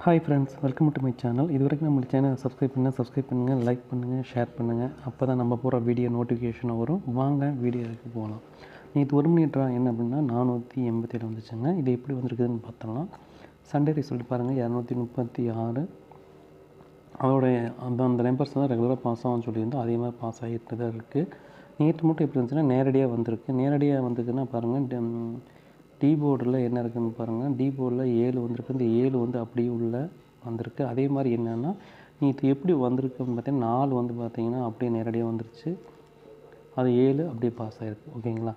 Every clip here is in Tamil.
Hi friends, welcome to my channel. இது வரைக்கும் நம்ம சேனலை சப்ஸ்கிரைப் பண்ணுங்கள், லைக் பண்ணுங்கள், ஷேர் பண்ணுங்கள். அப்போ தான் நம்ம போகிற வீடியோ நோட்டிஃபிகேஷன் வரும். வாங்க வீடியோவுக்கு போகலாம். நேற்று 1 மணி ட்ரா என்ன அப்படின்னா 487 வந்துச்சுங்க. இது எப்படி வந்திருக்குதுன்னு பார்த்தோம்னா, சண்டே ரிசல்ட் பாருங்கள் 236. அதோடைய அந்த நம்பர்ஸ் தான் ரெகுலராக பாஸ் ஆகும்னு சொல்லியிருந்தோம். அதே மாதிரி பாஸ் ஆகிட்டு தான் இருக்குது. நேற்று மட்டும் எப்படி இருந்துச்சுன்னா நேரடியாக வந்திருக்கு. நேரடியாக வந்ததுன்னா பாருங்கள், டி போர்டில் என்ன இருக்குதுன்னு பாருங்கள். டி போர்டில் 7 வந்திருக்கு. இந்த 7 வந்து அப்படியே உள்ள வந்திருக்கு. அதே மாதிரி என்னென்னா நேற்று எப்படி வந்திருக்குன்னு பார்த்தீங்கன்னா 4 வந்து பார்த்திங்கன்னா அப்படியே நேரடியாக வந்துருச்சு. அது 7 அப்படியே பாஸ் ஆகிருக்கு. ஓகேங்களா?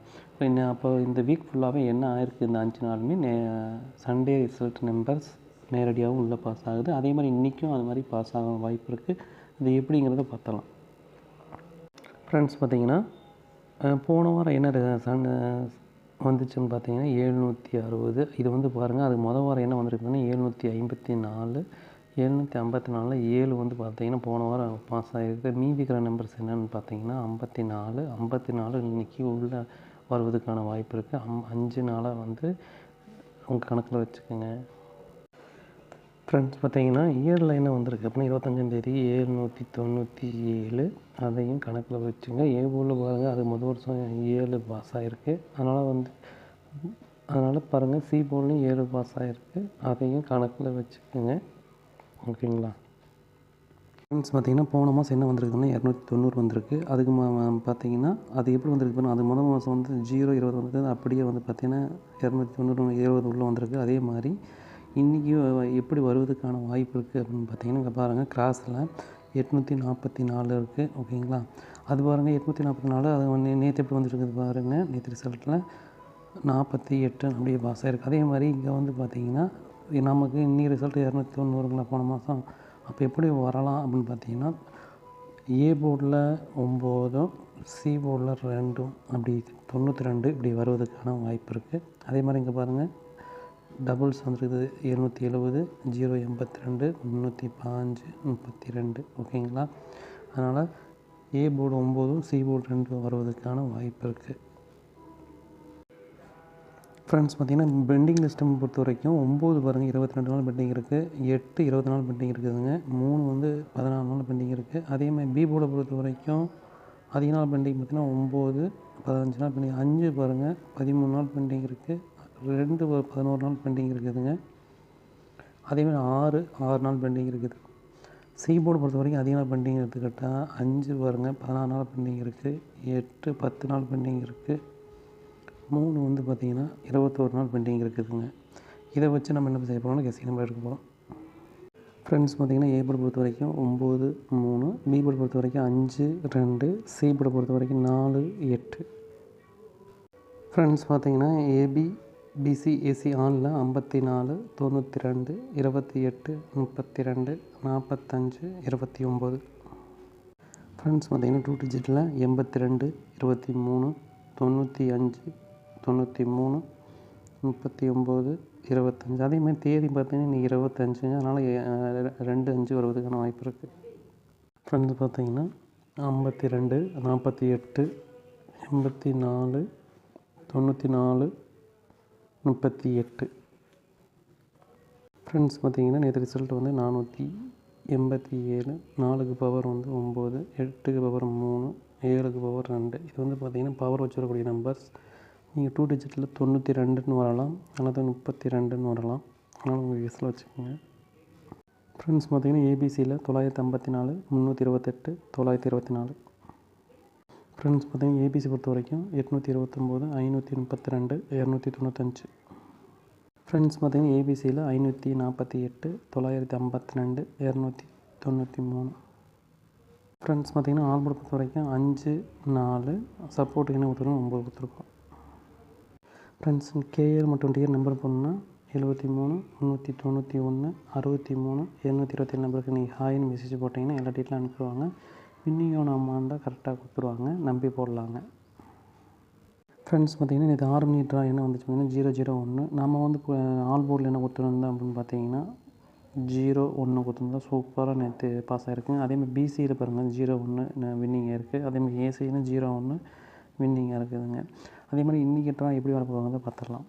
அப்போ இந்த வீக் ஃபுல்லாகவே என்ன ஆயிருக்கு, இந்த 5 நாளுமே சண்டே ரிசல்ட் நம்பர்ஸ் நேரடியாகவும் உள்ளே பாஸ் ஆகுது. அதே மாதிரி இன்றைக்கும் அது மாதிரி பாஸ் ஆக வாய்ப்பு இருக்குது. இது எப்படிங்கிறத பார்த்தலாம். ஃப்ரெண்ட்ஸ் பார்த்திங்கன்னா போன வாரம் என்ன வந்துச்சுன்னு பார்த்தீங்கன்னா 760. இது வந்து பாருங்கள், அது மொதல் வாரம் என்ன வந்திருக்குதுன்னா 754. 754 7 வந்து பார்த்திங்கன்னா போன வாரம் பாஸ் ஆகிருக்கு. மீதி இருக்கிற நம்பர்ஸ் என்னென்னு பார்த்தீங்கன்னா 54 இன்றைக்கி உள்ளே வருவதற்கான வாய்ப்பு இருக்குது. 5 நாளாக வந்து உங்கள் கணக்கில் வச்சுக்கோங்க. ஃப்ரெண்ட்ஸ் பார்த்தீங்கன்னா இயரில் என்ன வந்திருக்கு அப்படின்னா 25 797. அதையும் கணக்கில் வச்சுங்க. ஏபோல் பாருங்கள், அது முதல் வருஷம் 7 பாஸ் ஆகிருக்கு. அதனால் பாருங்கள் சி போல்லையும் 7 பாஸ் ஆகிருக்கு. அதையும் கணக்கில் வச்சுக்கோங்க. ஓகேங்களா? ஃப்ரெண்ட்ஸ் பார்த்தீங்கன்னா போன மாதம் என்ன வந்திருக்குதுன்னா 290 வந்திருக்கு. அதுக்கு பார்த்தீங்கன்னா அது எப்படி வந்திருக்கு, அது முதல் மாதம் வந்து 020 வந்திருக்கு. அப்படியே வந்து பார்த்திங்கன்னா 290 20 உள்ளே வந்திருக்கு. அதே மாதிரி இன்றைக்கி எப்படி வருவதற்கான வாய்ப்பு இருக்குது அப்படின்னு பார்த்தீங்கன்னா இங்கே பாருங்கள், கிராஸில் 844 இருக்குது. ஓகேங்களா? அது பாருங்கள் 844. அது நேற்று எப்படி வந்துருக்குது பாருங்கள். நேற்று ரிசல்ட்டில் 48 அப்படியே பாஸ் ஆகிருக்கு. அதே மாதிரி இங்கே வந்து பார்த்திங்கன்னா நமக்கு இன்றைக்கி ரிசல்ட் 290 போன மாதம். அப்போ எப்படி வரலாம் அப்படின்னு பார்த்தீங்கன்னா ஏ போர்டில் 9, சி போர்டில் 2 அப்படி 92 இப்படி வருவதற்கான வாய்ப்பு இருக்குது. அதே மாதிரி இங்கே பாருங்கள் டபுள்ஸ் வந்துருக்குது 770, 082, 315, 32. ஓகேங்களா? அதனால் ஏ போர்டு 9, சி போர்டு 2 வருவதற்கான வாய்ப்பு இருக்குது. ஃப்ரெண்ட்ஸ் பார்த்திங்கன்னா பெண்டிங் லிஸ்ட்டை பொறுத்த வரைக்கும் 9 பாருங்கள் 22 நாள் பெண்டிங் இருக்குது. 8 20 நாள் பெண்டிங் இருக்குதுங்க. 3 வந்து 14 நாள் பெண்டிங் இருக்குது. அதேமாதிரி பி போர்டை பொறுத்த வரைக்கும் அதிக நாள் பெண்டிங் பார்த்திங்கன்னா 9 15 நாள் பெண்டிங். 5 பாருங்கள் 13 நாள் பெண்டிங் இருக்குது. 2 11 நாள் பெண்டிங் இருக்குதுங்க. அதேமாதிரி 6 நாள் பெண்டிங் இருக்குது. சி போர்டு பொறுத்த வரைக்கும் அதிக நாள் பெண்டிங் எடுத்துக்கிட்டால் 5 பாருங்கள் 16 நாள் பெண்டிங் இருக்குது. 8 10 நாள் பெண்டிங் இருக்குது. 3 வந்து பார்த்திங்கன்னா 21 நாள் பெண்டிங் இருக்குதுங்க. இதை வச்சு நம்ம என்ன செய்ய போகிறோம்னா கெஸ்ஸிங் நம்பர் எடுக்க போகிறோம். ஃப்ரெண்ட்ஸ் பார்த்திங்கன்னா ஏ போர்டு பொறுத்த வரைக்கும் 9 3, பி போர்டு பொறுத்த வரைக்கும் 5 2, சி போர்டை பொறுத்த வரைக்கும் 4 8. ஃப்ரெண்ட்ஸ் பார்த்திங்கன்னா ஏபி பிசி ஏசி ஆனில் 54 92 28 32 45 29. ஃப்ரெண்ட்ஸ் பார்த்திங்கன்னா 2 டிஜிட்டில் 82 23 95 93 39 25. அதேமாதிரி தேதி பார்த்திங்கன்னா இன்றைக்கி 25. அதனால் 2-5 வருவதுக்கான வாய்ப்பு இருக்குது. ஃப்ரெண்ட்ஸ் பார்த்திங்கன்னா 52 48 84 94 38. ஃப்ரெண்ட்ஸ் பார்த்திங்கன்னா நேற்று ரிசல்ட் வந்து 487. 4க்கு பவர் வந்து 9, 8க்கு பவர் 3, 7க்கு பவர் 2. இது வந்து பார்த்திங்கன்னா பவர் வச்சு வரக்கூடிய நம்பர்ஸ். நீங்கள் 2 டிஜிட்டில் 92ன்னு வரலாம், அல்லது 32ன்னு வரலாம். அதனால் உங்கள் கெஸ்ஸில் வச்சுக்கோங்க. ஃப்ரெண்ட்ஸ் பார்த்திங்கன்னா ஏபிசியில் 954, 328, 924. ஃப்ரெண்ட்ஸ் பார்த்திங்கன்னா ஏபிசி பொறுத்த வரைக்கும் 829, 532, 295. ஃப்ரெண்ட்ஸ் பார்த்திங்கன்னா ஏபிசியில் 548, 952, 293. ஃப்ரெண்ட்ஸ் பார்த்திங்கன்னா ஆல் போர்டு பொறுத்த வரைக்கும் 5 4 சப்போர்ட்டுக்கு என்ன கொடுத்துருக்கோம் 9 கொடுத்துருக்கோம். ஃப்ரெண்ட்ஸ் கேஏர் மற்றும் டிஆர் நம்பர் போடணுன்னா 73 391 63 227 நம்பருக்கு நீங்கள் ஹாய்னு மெசேஜ் போட்டிங்கன்னா எல்லா டீட்டெயிலும் அனுப்பிடுவாங்க. வின்னிங்கான அமௌண்ட்டை கரெக்டாக கொடுத்துருவாங்க, நம்பி போடலாங்க. ஃப்ரெண்ட்ஸ் பார்த்திங்கன்னா நேற்று 6 மணி ட்ரா என்ன வந்துச்சு பார்த்திங்கன்னா 001. நம்ம வந்து இப்போ ஆல் போர்டில் என்ன கொடுத்துருந்தோம் அப்படின்னு பார்த்தீங்கன்னா 0-1 கொடுத்துருந்தோம். சூப்பராக நேற்று பாஸ் ஆகிருக்குங்க. அதேமாதிரி பிசியில் பாருங்கள் 0-1 வின்னிங்காக இருக்குது. அதேமாதிரி ஏசியில் 0-1 வின்னிங்காக இருக்குதுங்க. அதே மாதிரி இன்றைக்கி ட்ரா எப்படி வரப்போகிறத பார்த்துடலாம்.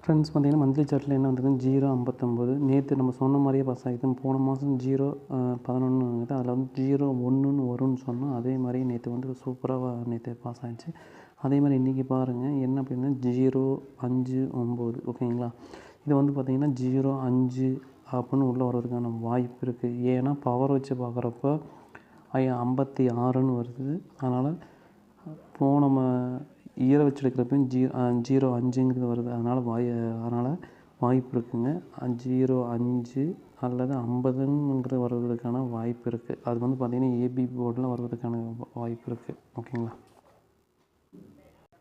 ஃப்ரெண்ட்ஸ் பார்த்தீங்கன்னா மந்த்லி சார்ட்டில் என்ன வந்திருக்கு 0.59. நேற்று நம்ம சொன்ன மாதிரியே பாஸ் ஆகிடுது. போன மாதம் 0.11 வந்துட்டு அதில் வந்து 0.1ன்னு வரும்னு சொன்னோம். அதே மாதிரி நேற்று வந்து சூப்பராக நேற்று பாஸ் ஆகிடுச்சு. அதே மாதிரி இன்றைக்கி பாருங்கள் என்ன அப்படின்னா 0.59 ஓகேங்களா. இது வந்து பார்த்திங்கன்னா 0.5 அப்படின்னு உள்ளே வர்றதுக்கான வாய்ப்பு இருக்குது. ஏன்னா பவர் வச்சு பார்க்குறப்போ 56ன்னு வருது. அதனால் நம்ம ஈர வச்சு எடுக்கிறப்பையும் 0.5ங்கிறது வருது. அதனால் வாய்ப்பு இருக்குதுங்க. 0.5 அல்லது 50ங்கிற வர்றதுக்கான வாய்ப்பு இருக்குது. அது வந்து பார்த்திங்கன்னா ஏபி போர்டில் வர்றதுக்கான வாய்ப்பு இருக்குது ஓகேங்களா.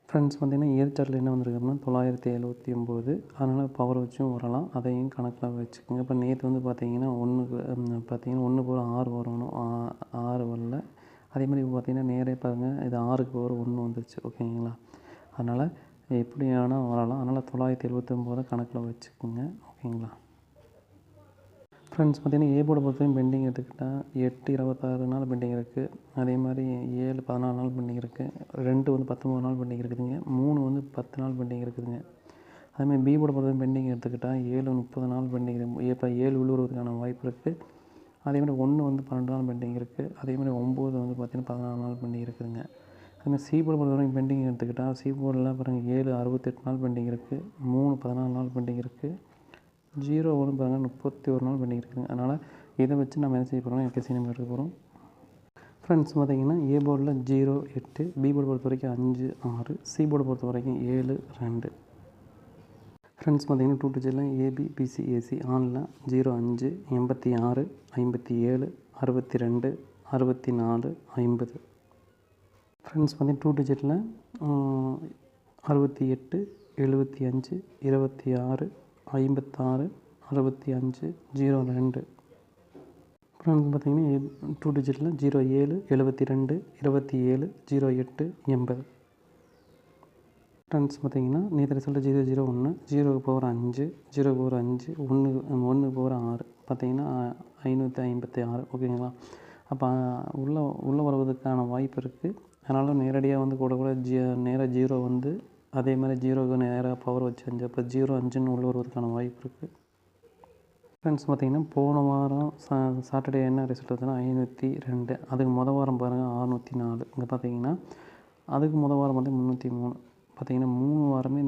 ஃப்ரெண்ட்ஸ் பார்த்திங்கன்னா இயர் சார்ட்டில் என்ன வந்திருக்குன்னா 979. அதனால் பவர் வச்சும் வரலாம். அதையும் கணக்கில் வச்சுக்கோங்க. இப்போ நேற்று வந்து பார்த்திங்கன்னா 1/6 வரணும். 6 வரல. அதே மாதிரி இப்போ பார்த்திங்கன்னா நேரே பாருங்கள், இது 6க்கு ஒரு 1 வந்துருச்சு ஓகேங்களா. அதனால் எப்படி வேணால் வரலாம். அதனால் 979 கணக்கில் வச்சுக்கோங்க ஓகேங்களா. ஃப்ரெண்ட்ஸ் பார்த்திங்கன்னா ஏ போர்டை பொறுத்தவரைக்கும் பெண்டிங் எடுத்துக்கிட்டால் 8/26 நாள் பெண்டிங் இருக்குது. அதே மாதிரி 7/14 நாள் பெண்டிங் இருக்குது. 2 வந்து 19 நாள் பெண்டிங் இருக்குதுங்க. 3 வந்து 10 நாள் பெண்டிங் இருக்குதுங்க. அதேமாதிரி பி போர்டை பொறுத்தவரைக்கும் பெண்டிங் எடுத்துக்கிட்டால் 7 30 நாள் பெண்டிங் இப்போ 7 விழுவுறதுக்கான வாய்ப்பு இருக்குது. அதேமாதிரி 1 வந்து 12 நாள் பெண்டிங் இருக்குது. அதேமாதிரி 9 வந்து பார்த்திங்கன்னா 16 நாள் பெண்டிங் இருக்குதுங்க. அதுமாதிரி சி போர்டை பொறுத்தவரைக்கும் பெண்டிங் எடுத்துக்கிட்டால் சி போர்டில் பாருங்கள் 7 68 நாள் பெண்டிங் இருக்குது. 3 14 நாள் பெண்டிங் இருக்குது. 0 ஒன்று பாருங்கள் 31 நாள் பெண்டிங் இருக்குதுங்க. அதனால் இதை வச்சு நம்ம என்ன செய்ய போகிறோம், எல்கேசி நம்பர் எடுக்க போகிறோம். ஃப்ரெண்ட்ஸ் பார்த்திங்கன்னா ஏ போர்டில் 0 8, பி போர்டு பொறுத்த வரைக்கும் 5 6, சி போர்டு பொறுத்த வரைக்கும் 7 2. ஃப்ரெண்ட்ஸ் பார்த்திங்கன்னா 2 டிஜிட்டில் ஏபி பிசி ஏசி ஆனில் 0 5 86 57 62 64 50. ஃப்ரெண்ட்ஸ் பார்த்திங்கன்னா 2 டிஜிட்டில் 68 75 26 56 65 02. ஃப்ரெண்ட்ஸ் பார்த்திங்கன்னா 2 டிஜிட்டில் 07 72 27 08 80. ஃப்ரெண்ட்ஸ் பார்த்திங்கன்னா நேற்று ரிசல்ட்டு 001 0 பவர் 5 0 பவர் 5 1 பவர் 6 பார்த்திங்கன்னா 556 ஓகேங்களா. அப்போ உள்ளே வருவதற்கான வாய்ப்பு இருக்குது. அதனால் நேரடியாக வந்து கூட நேராக 0 வந்து அதே மாதிரி 0க்கு நேராக பவர் வச்சு 5 அப்போ 0 5ன்னு உள்ள வருவதற்கான வாய்ப்பு இருக்குது. ஃப்ரெண்ட்ஸ் பார்த்திங்கன்னா போன வாரம் சாட்டர்டே என்ன ரிசல்ட் வந்துச்சுன்னா 502. அதுக்கு வாரம் பாருங்கள் 604. இங்கே பார்த்திங்கன்னா அதுக்கு வாரம் வந்து 303. பார்த்திங்கன்னா 3 வாரமே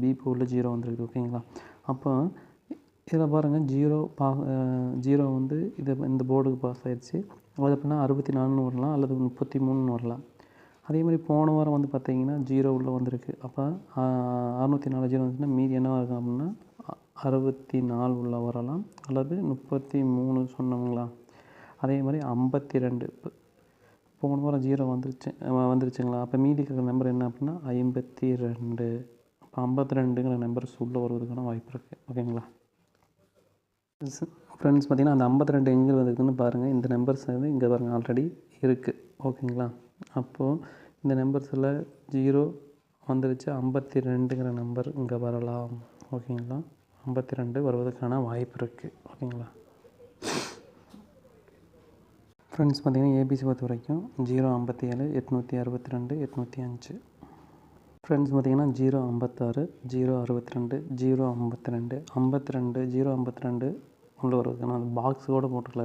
பி போர்டில் 0 வந்துருக்குது ஓகேங்களா. அப்போ இதில் பாருங்கள் 0 வந்து இந்த போர்டுக்கு பாஸ் ஆகிடுச்சு. அது அப்படின்னா 64ன்னு வரலாம் அல்லது 33ன்னு வரலாம். அதே மாதிரி போன வாரம் வந்து பார்த்திங்கன்னா 0 உள்ளே வந்திருக்கு. அப்போ 604 0 வந்துச்சுன்னா மீதி என்ன இருக்கும் அப்படின்னா 64 உள்ளே வரலாம் அல்லது 33 சொன்னோங்களா. அதே மாதிரி 52 போன வாரம் 0 வந்துருச்சுங்களா. அப்போ மீதி இருக்கிற நம்பர் என்ன அப்படின்னா 52. அப்போ 52ங்கிற நம்பர்ஸ் உள்ளே வருவதுக்கான வாய்ப்பு இருக்குது ஓகேங்களா. ஃப்ரெண்ட்ஸ் பார்த்திங்கன்னா அந்த 52 எங்கே வந்துருக்குன்னு பாருங்கள். இந்த நம்பர்ஸ் வந்து இங்கே பாருங்கள் ஆல்ரெடி இருக்குது ஓகேங்களா. அப்போது இந்த நம்பர்ஸில் 0 வந்துருச்சு. 52ங்கிற நம்பர் இங்கே வரலாம் ஓகேங்களா. 52 வருவதற்கான வாய்ப்பு இருக்குது ஓகேங்களா. ஃப்ரெண்ட்ஸ் பார்த்திங்கன்னா ஏபிசி பொறுத்த வரைக்கும் 057 862 805. ஃப்ரெண்ட்ஸ் பார்த்திங்கன்னா 056 062 052 52 052 உள்ள வருவதுக்கான அந்த பாக்ஸோடு போட்டுக்கல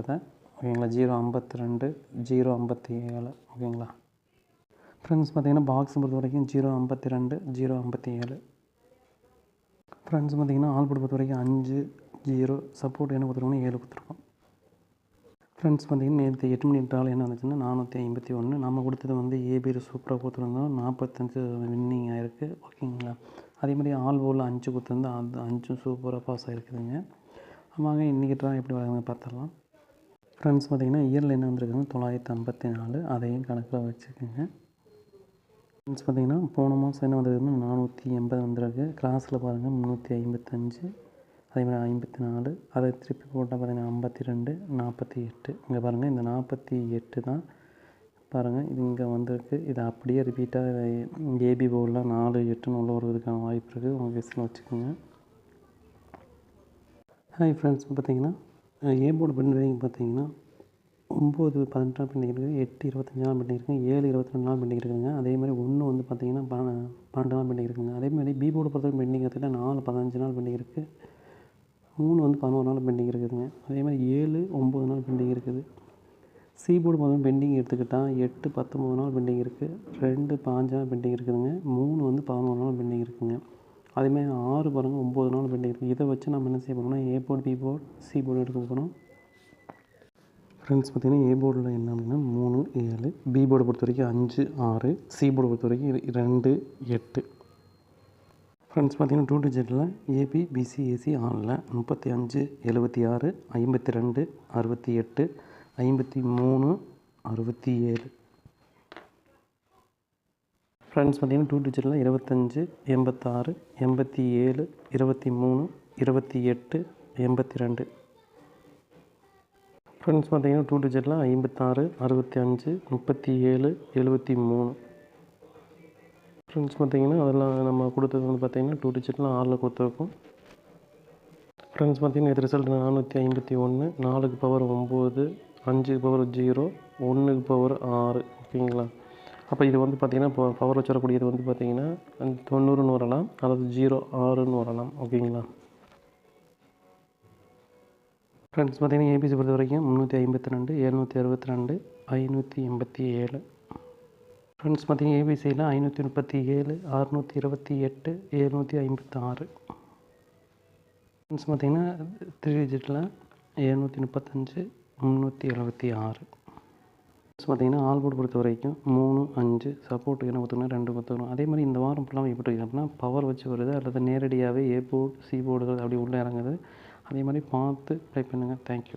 ஓகேங்களா. 052 057 ஓகேங்களா. ஃப்ரெண்ட்ஸ் பார்த்திங்கன்னா பாக்ஸ் பொறுத்த வரைக்கும் 052 057. ஃப்ரெண்ட்ஸ் பார்த்திங்கன்னா ஆல் போர்டு பொறுத்த வரைக்கும் 5 0 சப்போர்ட் என்ன கொடுத்துருக்கோம் 7 கொடுத்துருக்கோம். ஃப்ரெண்ட்ஸ் பார்த்திங்கன்னா நேற்று 8 மணி ட்ராவில் என்ன வந்துச்சுன்னா 451. நம்ம கொடுத்தது வந்து ஏபியில் சூப்பராக கொடுத்துருந்தோம். 45 வின்னிங் ஆகிருக்கு ஓகேங்களா. அதே மாதிரி ஆல் போர்டில் 5 கொடுத்துருந்தோம். அது 5 சூப்பராக பாஸ் ஆகிருக்குதுங்க. ஆமாங்க இன்றைக்கி ட்ரா எப்படி வராங்க பார்த்துடலாம். ஃப்ரெண்ட்ஸ் பார்த்திங்கன்னா இயரில் என்ன வந்திருக்குதுங்க 954. அதையும் கணக்கில் வச்சுக்கோங்க. ஃப்ரெண்ட்ஸ் பார்த்திங்கன்னா போன மாதம் என்ன வந்திருக்குதுன்னா 480 வந்திருக்கு. கிளாஸில் பாருங்கள் 355. அதேமாதிரி 54. அதை திருப்பி போட்டால் பார்த்திங்கன்னா 52 48. இங்கே பாருங்கள் இந்த 48 தான் பாருங்கள் இது இங்கே வந்திருக்கு. இது அப்படியே ரிப்பீட்டாக ஏபி போர்டில் 4 8ன்னு உள்ள வருவதற்கான வாய்ப்பு இருக்குது. உங்கள் கெஸ்ட்டில் வச்சுக்கோங்க. ஹாய் ஃப்ரெண்ட்ஸ் பார்த்திங்கன்னா ஏ போர்டு பெண்டிங் பார்த்திங்கன்னா 9 18 நாள் பெண்டிங் இருக்குது. 8 25 நாள் பெண்டிங் இருக்குங்க. 7 22 நாள் பெண்டிங் இருக்குதுங்க. அதே மாதிரி 1 வந்து பார்த்திங்கன்னா 12 நாள் பெண்டிங் இருக்குதுங்க. அதே மாதிரி பி போர்டை பொறுத்தவரைக்கும் பெண்டிங் எடுத்துக்கிட்டால் 4 15 நாள் பெண்டிங் இருக்குது. 3 வந்து 11 நாள் பெண்டிங் இருக்குதுங்க. அதே மாதிரி 7 9 நாள் பெண்டிங் இருக்குது. சி போர்டு முதல்ல பெண்டிங் எடுத்துக்கிட்டால் 8 19 நாள் பெண்டிங் இருக்குது. 2 15 நாள் பெண்டிங் இருக்குதுங்க. 3 வந்து 11 நாள் பெண்டிங் இருக்குதுங்க. அதேமாதிரி 6 பாருங்கள் 9 நாள் பெண்டிங் இருக்குது. இதை வச்சு நம்ம என்ன செய்ய போகிறோம்னா A board, B board, C board எடுக்க போகிறோம். ஃப்ரெண்ட்ஸ் பார்த்திங்கன்னா ஏ போர்டில் என்ன அப்படின்னா 3 7, பி போர்டை பொறுத்த வரைக்கும் 5 6, சி போர்டை பொறுத்த வரைக்கும் 2 8. ஃப்ரெண்ட்ஸ் பார்த்திங்கன்னா 2 டிஜிட்டில் ஏபி பிசி ஏசி ஆனில் 35 76 52 68 53 67. ஃப்ரெண்ட்ஸ் பார்த்திங்கன்னா 2 டிஜிட்டில் 25 86 87 23 28 82. ஃப்ரெண்ட்ஸ் பார்த்திங்கன்னா 2 டிஜிட்டில் 56 65 37 73. ஃப்ரெண்ட்ஸ் பார்த்திங்கன்னா அதெல்லாம் நம்ம கொடுத்தது வந்து பார்த்திங்கன்னா 2 டிஜிட்டில் 6ல் கொடுத்துருக்கோம். ஃப்ரெண்ட்ஸ் பார்த்திங்கன்னா இது ரிசல்ட் 451, 4க்கு பவர் 9, 5க்கு பவர் 0, 1க்கு பவர் 6. ஓகேங்களா? அப்போ இது வந்து பார்த்திங்கன்னா இப்போ பவர் வச்சு வரக்கூடியது வந்து பார்த்திங்கன்னா 90ன்னு வரலாம், அதாவது 0 6ன்னு வரலாம். ஓகேங்களா? ஃப்ரெண்ட்ஸ் பார்த்திங்கன்னா ஏபிசி பொறுத்த வரைக்கும் 352 762 587. ஃப்ரெண்ட்ஸ் பார்த்திங்கன்னா ஏபிசியில் 537 628 756. ஃப்ரெண்ட்ஸ் பார்த்திங்கன்னா 3 டிஜிட்டில் 735 376. ஃப்ரெண்ட்ஸ் பார்த்திங்கன்னா ஆல் போர்டு பொறுத்த வரைக்கும் 3 5 சப்போர்ட்டுக்கு என்ன கொடுத்துக்கணும் 2 கொடுத்துக்கணும். அதே மாதிரி இந்த வாரம் ஃபுல்லாக எப்படி இருக்குது அப்படின்னா பவர் வச்சு வருது அல்லது நேரடியாகவே ஏ போர்டு சி போர்டுகள் அப்படி உள்ளே இறங்குது. அதே மாதிரி பார்த்து ட்ரை பண்ணுங்கள். தேங்க்யூ.